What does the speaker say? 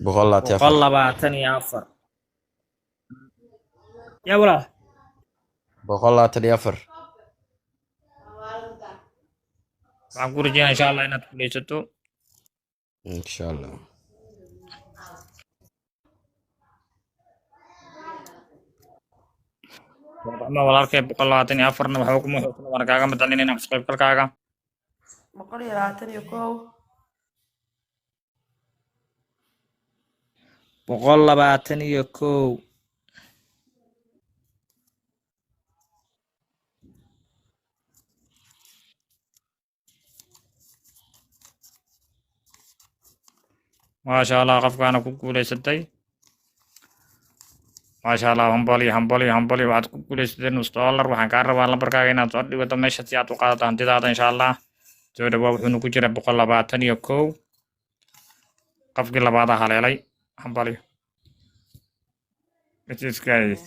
boqolaati afar. 124 يا ولا 124. waxaan ku rajeynaa insha allah inaad guuleysato insha allah. ama walaalkay 124na waxba kuma xoogna waan kaaga madalinaynaa ka qaybgalkaaga 121 maasha allah qofkaana ku guuleysatay maasha allah hambali waxaad ku guuleysatay nus dollar waxaan kaa rabaa lambarkaaga inaad soo dhigato meesha si aad u qaadato hantidaada insha allah soo dhawaa wuxuuna ku jira 121 qofkii labaad haleelay hambali it is guys